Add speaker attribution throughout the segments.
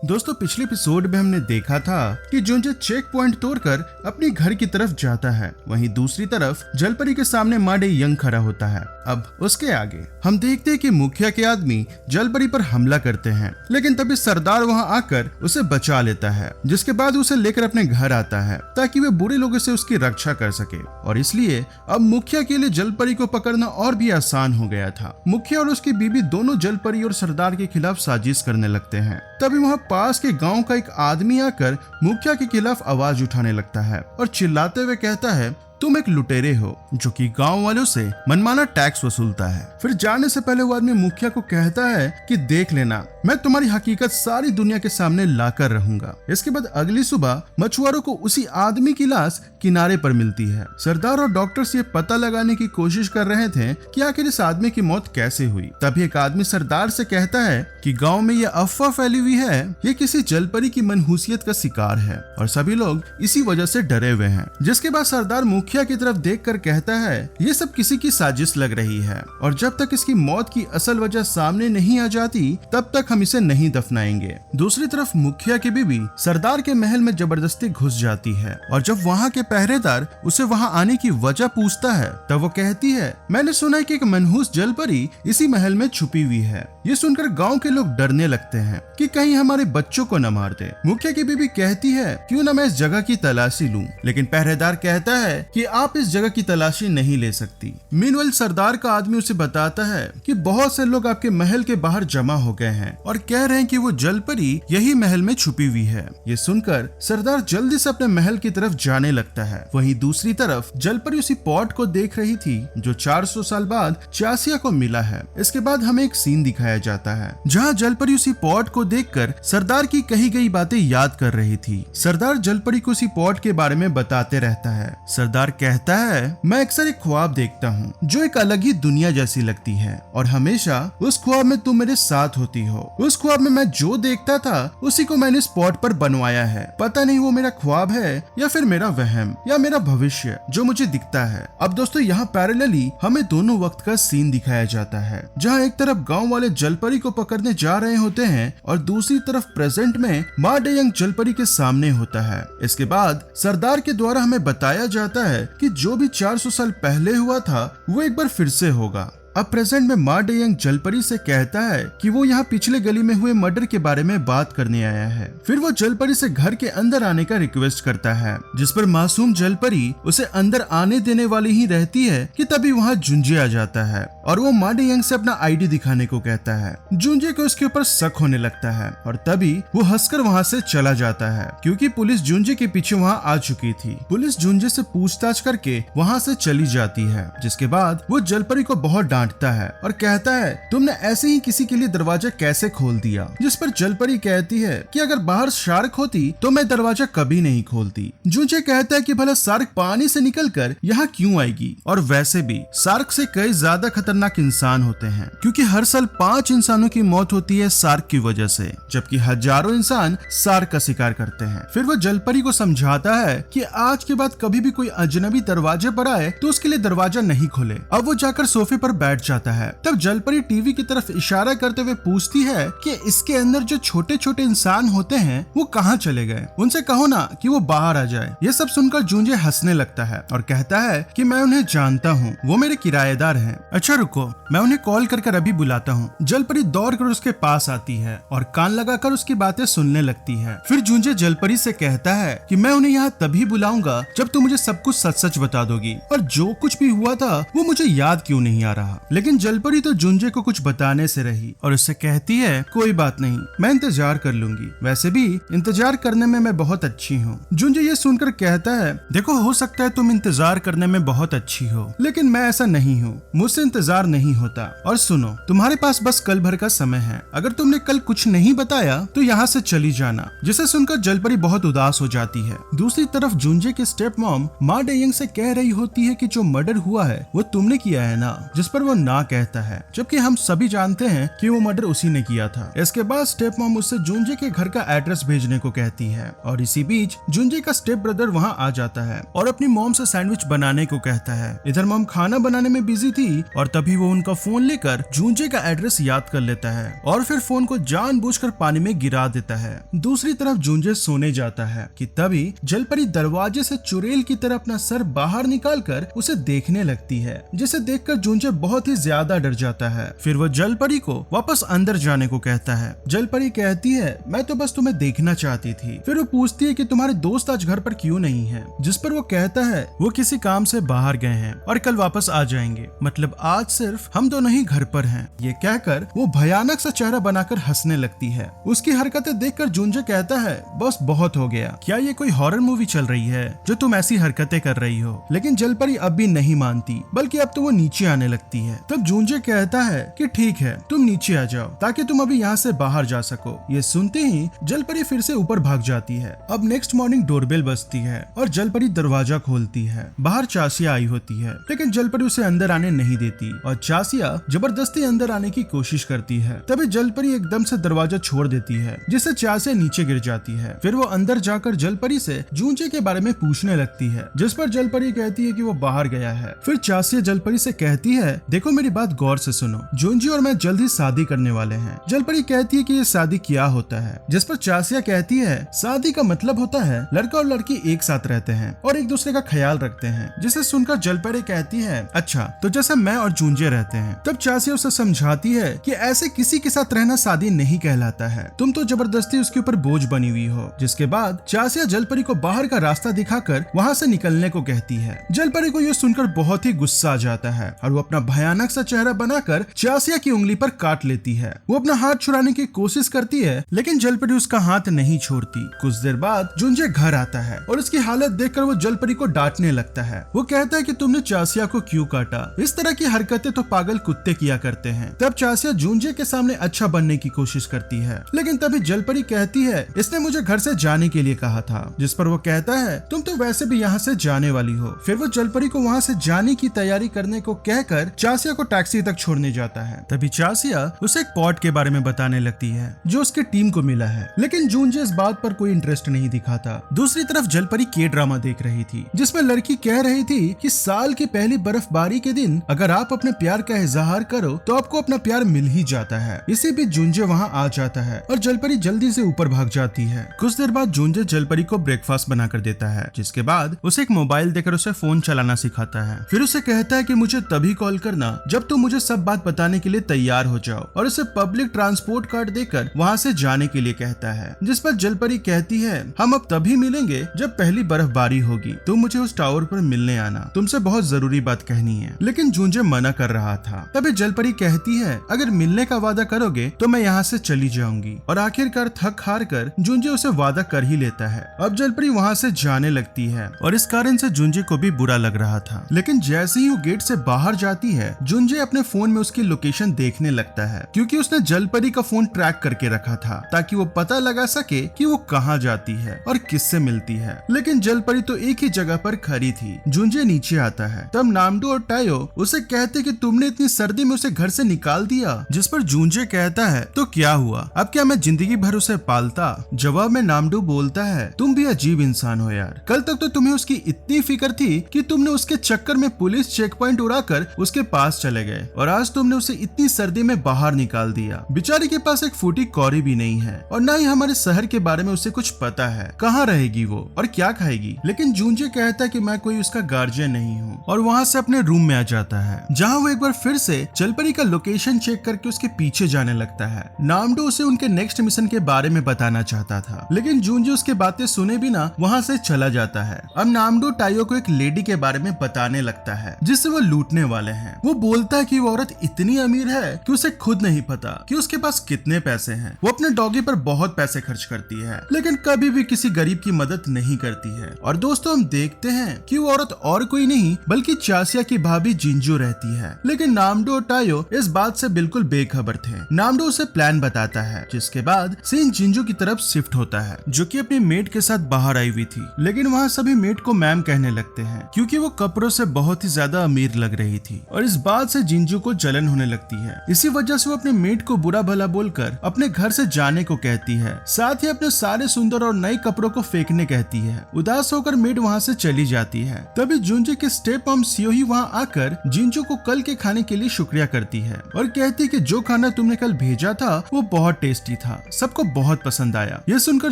Speaker 1: दोस्तों पिछले एपिसोड में हमने देखा था कि जुंजे चेक पॉइंट तोड़कर अपने घर की तरफ जाता है, वहीं दूसरी तरफ जलपरी के सामने मा डे यंग खड़ा होता है। अब उसके आगे हम देखते हैं कि मुखिया के आदमी जलपरी पर हमला करते हैं, लेकिन तभी सरदार वहां आकर उसे बचा लेता है, जिसके बाद उसे लेकर अपने घर आता है ताकि वे बुरे लोगों से उसकी रक्षा कर सके। और इसलिए अब मुखिया के लिए जलपरी को पकड़ना और भी आसान हो गया था। मुखिया और उसकी बीबी दोनों जलपरी और सरदार के खिलाफ साजिश करने लगते हैं। तभी वहां पास के गांव का एक आदमी आकर मुखिया के खिलाफ आवाज उठाने लगता है और चिल्लाते हुए कहता है, तुम एक लुटेरे हो जो कि गांव वालों से मनमाना टैक्स वसूलता है। फिर जाने से पहले वो आदमी मुखिया को कहता है कि देख लेना, मैं तुम्हारी हकीकत सारी दुनिया के सामने लाकर रहूंगा। इसके बाद अगली सुबह मछुआरों को उसी आदमी की लाश किनारे पर मिलती है। सरदार और डॉक्टर्स ये पता लगाने की कोशिश कर रहे थे कि आखिर इस आदमी की मौत कैसे हुई। तभी एक आदमी सरदार से कहता है कि गाँव में ये अफवाह फैली हुई है, ये किसी जलपरी की मनहूसियत का शिकार है और सभी लोग इसी वजह से डरे हुए हैं। जिसके बाद सरदार मुखिया की तरफ देखकर कहता है, ये सब किसी की साजिश लग रही है और जब तक इसकी मौत की असल वजह सामने नहीं आ जाती तब तक हम इसे नहीं दफनाएंगे। दूसरी तरफ मुखिया की बीबी सरदार के महल में जबरदस्ती घुस जाती है और जब वहाँ के पहरेदार उसे वहाँ आने की वजह पूछता है तब वो कहती है, मैंने सुना है कि एक मनहूस जलपरी इसी महल में छुपी हुई है। ये सुनकर गाँव के लोग डरने लगते हैं कि कहीं हमारे बच्चों को न मार दे। मुखिया की बीबी कहती है, क्यों न मैं इस जगह की तलाशी लूं, लेकिन पहरेदार कहता है कि आप इस जगह की तलाशी नहीं ले सकती। मीनवेल सरदार का आदमी उसे बताता है कि बहुत से लोग आपके महल के बाहर जमा हो गए हैं और कह रहे हैं कि वो जलपरी यही महल में छुपी हुई है। ये सुनकर सरदार जल्दी से अपने महल की तरफ जाने लगता है। वहीं दूसरी तरफ जलपरी उसी पॉट को देख रही थी जो 400 साल बाद चासिया को मिला है। इसके बाद हमें एक सीन दिखाया जाता है जहाँ जलपरी उसी पॉट को देखकर सरदार की कही गई बातें याद कर रही थी। सरदार जलपरी को उसी पॉट के बारे में बताते रहता है। सरदार कहता है, मैं अक्सर एक ख्वाब देखता हूँ जो एक अलग ही दुनिया जैसी लगती है और हमेशा उस ख्वाब में तुम मेरे साथ होती हो। उस ख्वाब में मैं जो देखता था उसी को मैंने स्पॉट पर बनवाया है। पता नहीं वो मेरा ख्वाब है या फिर मेरा वहम या मेरा भविष्य जो मुझे दिखता है। अब दोस्तों यहाँ पैरेलली हमें दोनों वक्त का सीन दिखाया जाता है जहाँ एक तरफ गाँव वाले जलपरी को पकड़ने जा रहे होते हैं और दूसरी तरफ प्रेजेंट में मा डे यंग जलपरी के सामने होता है। इसके बाद सरदार के द्वारा हमें बताया जाता है कि जो भी 400 साल पहले हुआ था वो एक बार फिर से होगा। अब प्रेजेंट में मा डे यंग जलपरी से कहता है कि वो यहाँ पिछले गली में हुए मर्डर के बारे में बात करने आया है। फिर वो जलपरी से घर के अंदर आने का रिक्वेस्ट करता है, जिस पर मासूम जलपरी उसे अंदर आने देने वाली ही रहती है कि तभी वहाँ जुंजे आ जाता है और वो मा डे यंग से अपना आईडी दिखाने को कहता है। जुंजे को उसके ऊपर शक होने लगता है और तभी वो हंसकर वहाँ से चला जाता है क्योंकि पुलिस जुंजे के पीछे वहाँ आ चुकी थी। पुलिस जुंजे से पूछताछ करके वहाँ से चली जाती है, जिसके बाद वो जलपरी को बहुत डांटता है और कहता है, तुमने ऐसे ही किसी के लिए दरवाजा कैसे खोल दिया। जिस पर जलपरी कहती है कि अगर बाहर शार्क होती तो मैं दरवाजा कभी नहीं खोलती। जुंजे कहता है कि भला शार्क पानी से निकलकर यहाँ क्यों आएगी, और वैसे भी शार्क से कई ज्यादा खतरनाक इंसान होते हैं क्योंकि हर साल 5 इंसानों की मौत होती है शार्क की वजह से, जबकि हजारों इंसान शार्क का शिकार करते हैं। फिर वो जलपरी को समझाता है कि आज के बाद कभी भी कोई अजनबी दरवाजे पर आए तो उसके लिए दरवाजा नहीं खोले। अब वो जाकर सोफे पर बैठ जाता है। तब जलपरी टीवी की तरफ इशारा करते हुए पूछती है कि इसके अंदर जो छोटे छोटे इंसान होते हैं वो कहाँ चले गए, उनसे कहो ना कि वो बाहर आ जाए। ये सब सुनकर जूंजे हंसने लगता है और कहता है कि मैं उन्हें जानता हूँ, वो मेरे किराएदार हैं। अच्छा रुको, मैं उन्हें कॉल कर अभी बुलाता हूँ। जलपरी दौड़कर उसके पास आती है और कान लगाकर उसकी बातें सुनने लगती है। फिर जूंजे जलपरी से कहता है कि मैं उन्हें यहाँ तभी बुलाऊंगा जब तुम मुझे सब कुछ सच सच बता दोगी, और जो कुछ भी हुआ था वो मुझे याद क्यों नहीं आ रहा। लेकिन जलपरी तो जुंजे को कुछ बताने से रही और उससे कहती है, कोई बात नहीं, मैं इंतजार कर लूंगी, वैसे भी इंतजार करने में मैं बहुत अच्छी हूँ। जुंजे ये सुनकर कहता है, देखो हो सकता है तुम इंतजार करने में बहुत अच्छी हो, लेकिन मैं ऐसा नहीं हूँ, मुझसे इंतजार नहीं होता। और सुनो, तुम्हारे पास बस कल भर का समय है, अगर तुमने कल कुछ नहीं बताया तो यहाँ से चली जाना। जिसे सुनकर जलपरी बहुत उदास हो जाती है। दूसरी तरफ जुंजे की स्टेप मॉम मा डे यंग से कह रही होती है कि जो मर्डर हुआ है वो तुमने किया है ना, जिस पर वो ना कहता है, जबकि हम सभी जानते हैं कि वो मर्डर उसी ने किया था। इसके बाद स्टेप मॉम उससे जुंजे के घर का एड्रेस भेजने को कहती है और इसी बीच जुंजे का स्टेप ब्रदर वहाँ आ जाता है और अपनी मॉम से सैंडविच बनाने को कहता है। इधर मॉम खाना बनाने में बिजी थी और तभी तभी वो उनका फोन लेकर जूंजे का एड्रेस याद कर लेता है और फिर फोन को जानबूझकर पानी में गिरा देता है। दूसरी तरफ जूंजे सोने जाता है कि तभी जलपरी दरवाजे से चुड़ैल की तरह अपना सर बाहर निकालकर उसे देखने लगती है, जिसे देखकर जूंजे बहुत ही ज्यादा डर जाता है। फिर वो जलपरी को वापस अंदर जाने को कहता है। जलपरी कहती है मैं तो बस तुम्हें देखना चाहती थी। फिर वो पूछती है कि तुम्हारे दोस्त आज घर पर क्यों नहीं है, जिस पर वो कहता है वो किसी काम से बाहर गए हैं और कल वापस आ जाएंगे, मतलब आज सिर्फ हम दोनों ही घर पर हैं। ये कहकर वो भयानक सा चेहरा बनाकर हंसने लगती है। उसकी हरकतें देखकर जूंजे कहता है बस बहुत हो गया, क्या ये कोई हॉरर मूवी चल रही है जो तुम ऐसी हरकतें कर रही हो। लेकिन जलपरी अब भी नहीं मानती, बल्कि अब तो वो नीचे आने लगती है। तब जूंजे कहता है कि ठीक है तुम नीचे आ जाओ ताकि तुम अभी यहाँ से बाहर जा सको। ये सुनते ही जलपरी फिर से ऊपर भाग जाती है। अब नेक्स्ट मॉर्निंग डोरबेल बजती है और जलपरी दरवाजा खोलती है। बाहर चासिया आई होती है, लेकिन जलपरी उसे अंदर आने नहीं देती और चासिया जबरदस्ती अंदर आने की कोशिश करती है। तभी जलपरी एकदम से दरवाजा छोड़ देती है, जिससे चासिया नीचे गिर जाती है। फिर वो अंदर जाकर जलपरी से जूंजे के बारे में पूछने लगती है, जिस पर जलपरी कहती है कि वो बाहर गया है। फिर चासिया जलपरी से कहती है देखो मेरी बात गौर से सुनो, जूंजी और मैं जल्द ही शादी करने वाले हैं। जलपरी कहती है कि ये शादी क्या होता है, जिस पर चासिया कहती है शादी का मतलब होता है लड़का और लड़की एक साथ रहते हैं और एक दूसरे का ख्याल रखते हैं। जिसे सुनकर जलपरी कहती है अच्छा तो जैसे मैं और जूंजे रहते हैं। तब चासिया उसे समझाती है कि ऐसे किसी के साथ रहना शादी नहीं कहलाता है, तुम तो जबरदस्ती उसके ऊपर बोझ बनी हुई हो। जिसके बाद चासिया जलपरी को बाहर का रास्ता दिखाकर वहाँ से निकलने को कहती है। जलपरी को यह सुनकर बहुत ही गुस्सा आ जाता है और वो अपना भयानक सा चेहरा बनाकर चासिया की उंगली पर काट लेती है। वो अपना हाथ छुड़ाने की कोशिश करती है, लेकिन जलपरी उसका हाथ नहीं छोड़ती। कुछ देर बाद जूंजे घर आता है और उसकी हालत देखकर वो जलपरी को डांटने लगता है। वो कहता है कि तुमने चासिया को क्यों काटा, इस तरह की हरकतें तो पागल कुत्ते किया करते हैं। तब चासिया जूंजे के सामने अच्छा बनने की कोशिश करती है, लेकिन तभी जलपरी कहती है इसने मुझे घर से जाने के लिए कहा था। जिस पर वो कहता है तुम तो वैसे भी यहाँ से जाने वाली हो। फिर वो जलपरी को वहाँ से जाने की तैयारी करने को कहकर चासिया को टैक्सी तक छोड़ने जाता है। तभी चासिया उसे एक पॉट के बारे में बताने लगती है जो उसके टीम को मिला है, लेकिन जूंजे इस बात पर कोई इंटरेस्ट नहीं दिखाता। दूसरी तरफ जलपरी के ड्रामा देख रही थी, जिसमें लड़की कह रही थी कि साल की पहली बर्फबारी के दिन अगर आप अपने प्यार का इजहार करो तो आपको अपना प्यार मिल ही जाता है। इसी बीच जूंजे वहाँ आ जाता है और जलपरी जल्दी से ऊपर भाग जाती है। कुछ देर बाद जूंजे जलपरी को ब्रेकफास्ट बना कर देता है, जिसके बाद उसे एक मोबाइल देकर उसे फोन चलाना सिखाता है। फिर उसे कहता है कि मुझे तभी कॉल करना जब तुम मुझे सब बात बताने के लिए तैयार हो जाओ, और उसे पब्लिक ट्रांसपोर्ट कार्ड देकर वहाँ से जाने के लिए कहता है। जिस पर जलपरी कहती है हम अब तभी मिलेंगे जब पहली बर्फबारी होगी, तुम मुझे उस टावर पर मिलने आना, तुमसे बहुत जरूरी बात कहनी है। लेकिन जूंजे मना कर रहा था। तभी जलपरी कहती है अगर मिलने का वादा करोगे तो मैं यहाँ से चली जाऊंगी, और आखिरकार थक हार कर जूंजे उसे वादा कर ही लेता है। अब जलपरी वहाँ से जाने लगती है और इस कारण से जूंजे को भी बुरा लग रहा था। लेकिन जैसे ही वो गेट से बाहर जाती है, जूंजे अपने फोन में उसकी लोकेशन देखने लगता है, क्योंकि उसने जलपरी का फोन ट्रैक करके रखा था ताकि वो पता लगा सके कि वो कहाँ जाती है और किससे मिलती है। लेकिन जलपरी तो एक ही जगह पर खड़ी थी। जूंजे नीचे आता है, तब नामडू और टायो उसे कहते कि तुमने इतनी सर्दी में उसे घर से निकाल दिया। जिस पर जूंजे कहता है तो क्या हुआ, अब क्या मैं जिंदगी भर उसे पालता। जवाब में नामडू बोलता है तुम भी अजीब इंसान हो यार, कल तक तो तुम्हें उसकी इतनी फिक्र थी कि तुमने उसके चक्कर में पुलिस चेक पॉइंट उड़ाकर उसके पास चले गए, और आज तुमने उसे इतनी सर्दी में बाहर निकाल दिया। बेचारी के पास एक फूटी कौड़ी भी नहीं है और न ही हमारे शहर के बारे में उसे कुछ पता है, कहाँ रहेगी वो और क्या खाएगी। लेकिन जूंजे कहता है कि मैं कोई उसका गार्जियन नहीं हूँ, और वहाँ से अपने रूम में आ जाता है, जहाँ वो एक बार फिर से जलपरी का लोकेशन चेक करके उसके पीछे जाने लगता है। नामडू उसे उनके नेक्स्ट मिशन के बारे में बताना चाहता था, लेकिन जूंजे उसके बातें सुने बिना वहाँ से चला जाता है। अब नामडू टाइयो को एक लेडी के बारे में बताने लगता है जिससे वो लूटने वाले हैं। वो बोलता है कि वो औरत इतनी अमीर है कि उसे खुद नहीं पता कि उसके पास कितने पैसे हैं। वो अपने डॉगी पर बहुत पैसे खर्च करती है, लेकिन कभी भी किसी गरीब की मदद नहीं करती है। और दोस्तों हम देखते हैं कि वो औरत और कोई नहीं बल्कि चासिया की भाभी जिंजू रहती है। लेकिन नामडू और टायो इस बात से बिल्कुल बेखबर थे। नामडू उसे प्लान बताता है, जिसके बाद सीन जिंजू की तरफ शिफ्ट होता है, जो कि अपनी मेड के साथ बाहर आई हुई थी। लेकिन वहाँ सभी मेड को मैम कहने लगते हैं, क्योंकि वो कपड़ों से बहुत ही ज्यादा अमीर लग रही थी, और इस बात से जिंजू को जलन होने लगती है। इसी वजह से वो अपने मेड को बुरा भला बोलकर अपने घर से जाने को कहती है, साथ ही अपने सारे सुंदर और नए कपड़ों को फेंकने कहती है। उदास होकर मेड वहाँ से चली जाती है। तभी जुंजे के स्टेप मॉम सियोही वहाँ आकर जिंजू को कल के खाने के लिए शुक्रिया करती है और कहती है कि जो खाना तुमने कल भेजा था वो बहुत टेस्टी था, सबको बहुत पसंद आया। यह सुनकर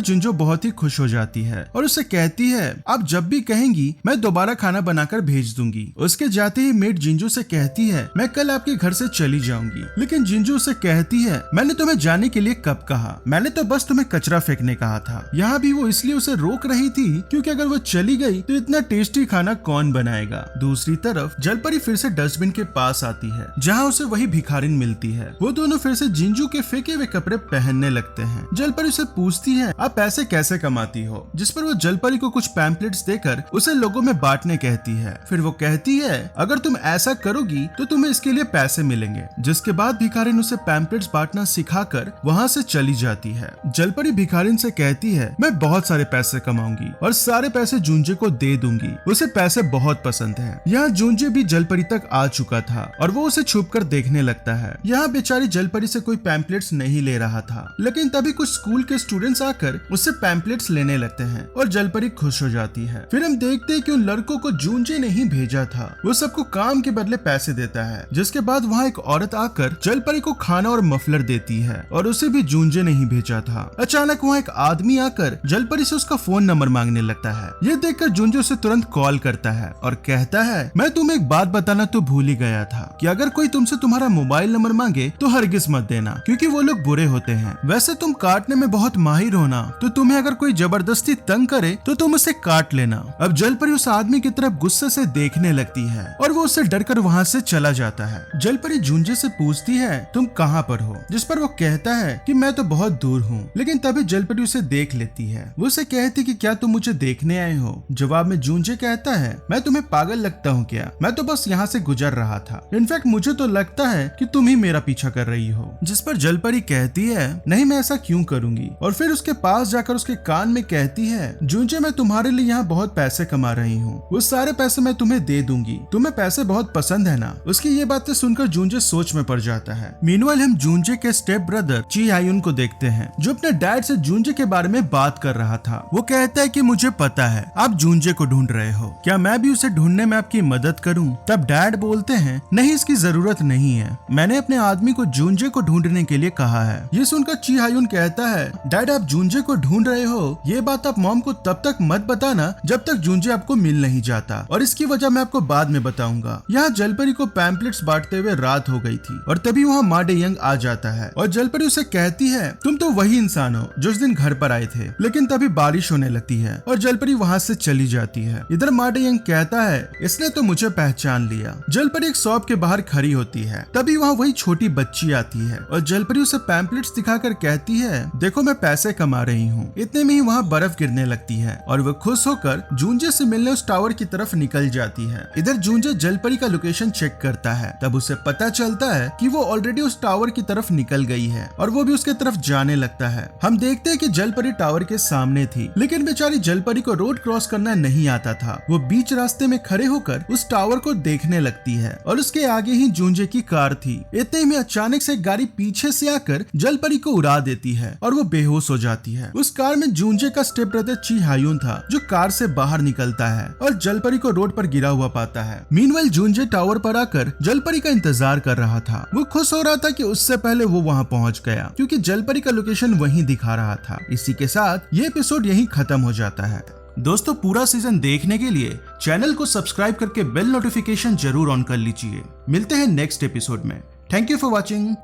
Speaker 1: जुंजो बहुत ही खुश हो जाती है और उसे कहती है आप जब भी कहेंगी मैं दोबारा खाना बनाकर भेज दूंगी। उसके जाते ही मेड जिंजू से कहती है मैं कल आपके घर से चली जाऊंगी। लेकिन जिंजू उसे कहती है मैंने तुम्हें जाने के लिए कब कहा, मैंने तो बस तुम्हें कचरा फेंकने कहा था। यहाँ भी वो इसलिए उसे रोक रही थी क्योंकि अगर वो चली गई तो इतना टेस्टी खाना कौन बनाएगा। दूसरी तरफ जलपरी फिर से डस्टबिन के पास आती है जहाँ उसे वही भिखारिन मिलती है। वो दोनों फिर से जिंजू के फेंके हुए कपड़े पहनने लगते हैं। जलपरी उसे पूछती है आप पैसे कैसे कमाती हो, जिस पर वो जलपरी को कुछ पैम्पलेट्स देकर उसे लोगों में बांटने कहती है। फिर वो कहती है अगर तुम ऐसा करोगी तो तुम्हें इसके लिए पैसे मिलेंगे। जिसके बाद भिखारिन उसे पैम्पलेट्स बांटना सिखाकर वहाँ से चली जाती है। जलपरी भिखारिन से कहती है मैं बहुत सारे पैसे कमाऊंगी और सारे पैसे जूंजे को दे दूंगी, उसे पैसे बहुत पसंद है। यहाँ जूंजे भी जलपरी तक आ चुका था और वो उसे छुपकर देखने लगता है। यहाँ बेचारी जलपरी से कोई पैम्पलेट्स नहीं ले रहा था, लेकिन तभी कुछ स्कूल के स्टूडेंट्स आकर उससे पैम्पलेट्स लेने लगते हैं और जलपरी खुश हो जाती है। फिर हम देखते हैं कि उन लड़कों को जूंजे ने ही भेजा था, वो सबको काम के बदले पैसे देता है। जिसके बाद वहाँ एक औरत आकर जलपरी को खाना और मफलर देती है और उसे भी जूंजे ने ही भेजा था। अचानक वहाँ एक आदमी आकर जलपरी से उसका फोन नंबर मांगने लगता है। ये देखकर जूंजे उसे तुरंत कॉल करता है और कहता है मैं तुम्हें एक बात बताना तो भूल ही गया था कि अगर कोई तुमसे तुम्हारा मोबाइल नंबर मांगे तो हरगिज मत देना, क्योंकि वो लोग बुरे होते हैं। वैसे तुम काटने में बहुत माहिर हो ना, तो तुम्हें अगर कोई जबरदस्ती तंग करे तो तुम उसे काट लेना। अब जलपरी उस आदमी की तरफ गुस्से से देखने लगती है और वो उससे डरकर वहाँ से चला जाता है। जलपरी जूंजे से पूछती है तुम कहाँ पर हो, जिस पर वो कहता है कि मैं तो बहुत दूर हूँ। लेकिन तभी जलपरी उसे देख लेती है। वो उसे कहती कि क्या तुम मुझे देखने आए हो। जवाब में जूंजे कहता है मैं तुम्हें पागल लगता हूँ क्या, मैं तो बस यहाँ से गुजर रहा था। इनफैक्ट मुझे तो लगता है कि तुम ही मेरा पीछा कर रही हो। जिस पर जलपरी कहती है नहीं मैं ऐसा क्यों करूंगी, और फिर उसके पास जाकर उसके कान में कहती है जूंजे मैं तुम्हारे लिए यहाँ बहुत पैसे कमा रही हूँ, वो सारे पैसे मैं तुम्हें दे दूंगी, तुम्हें पैसे बहुत पसंद है ना। उसकी ये बातें सुनकर जूंजे सोच में पड़ जाता है। मीनवाइल हम जूंजे के स्टेप ब्रदर ची हायुन को देखते हैं जो अपने डैड से जूंजे के बारे में बात कर रहा था। वो कहता है कि मुझे पता है आप जूंजे को ढूंढ रहे हो, क्या मैं भी उसे ढूंढने में आपकी मदद करूं? तब डैड बोलते हैं नहीं इसकी जरूरत नहीं है, मैंने अपने आदमी को जूंजे को ढूंढने के लिए कहा है। ये सुनकर ची हायुन कहता है डैड आप जूंजे को ढूंढ रहे हो, ये बात आप मॉम को तब तक मत बताना जब तक जूंजे आपको मिल नहीं जाता, और इसकी वजह मैं आपको बाद में बताऊंगा। यहाँ जलपरी को पैम्पलेट्स बांटते हुए रात हो गई थी और तभी वहाँ मा डे यंग आ जाता है और जलपरी उसे कहती है तुम तो वही इंसान हो जो उस दिन घर पर आए थे। लेकिन तभी बारिश होने लगती है और जलपरी वहाँ से चली जाती है। इधर मा डे यंग कहता है इसने तो मुझे पहचान लिया। जलपरी एक शॉप के बाहर खड़ी होती है, तभी वहाँ वही छोटी बच्ची आती है और जलपरी उसे पैम्पलेट्स दिखाकर कहती है देखो मैं पैसे कमा रही हूँ। इतने में ही वहाँ बर्फ गिरने लगती है और वो खुश होकर जूंजे से मिलने उस टावर की तरफ निकल जाती है। इधर जूंजे जलपरी का लोकेशन चेक करता है, तब उसे पता चलता है कि वो ऑलरेडी उस टावर की तरफ निकल गई है और वो भी उसके तरफ जाने लगता है। हम देखते हैं कि जलपरी टावर के सामने थी, लेकिन बेचारी जलपरी को रोड क्रॉस करना नहीं आता था। वो बीच रास्ते में खड़े होकर उस टावर को देखने लगती है और उसके आगे ही जूंजे की कार थी। इतने में अचानक से गाड़ी पीछे से आकर जलपरी को उड़ा देती है और वो बेहोश हो जाती है। उस कार में जूंजे का स्टेप ब्रदर ची हायुन था जो कार से बाहर निकलता है और जलपरी को रोड पर गिरा हुआ पाता है। मीनवाइल जूंजे टावर पर आकर जलपरी का इंतजार कर रहा था। वो खुश हो रहा था कि उससे पहले वो वहाँ पहुँच गया क्योंकि जलपरी का लोकेशन वहीं दिखा रहा था। इसी के साथ ये एपिसोड यहीं खत्म हो जाता है। दोस्तों पूरा सीजन देखने के लिए चैनल को सब्सक्राइब करके बेल नोटिफिकेशन जरूर ऑन कर लीजिए। मिलते हैं नेक्स्ट एपिसोड में। Thank you for watching.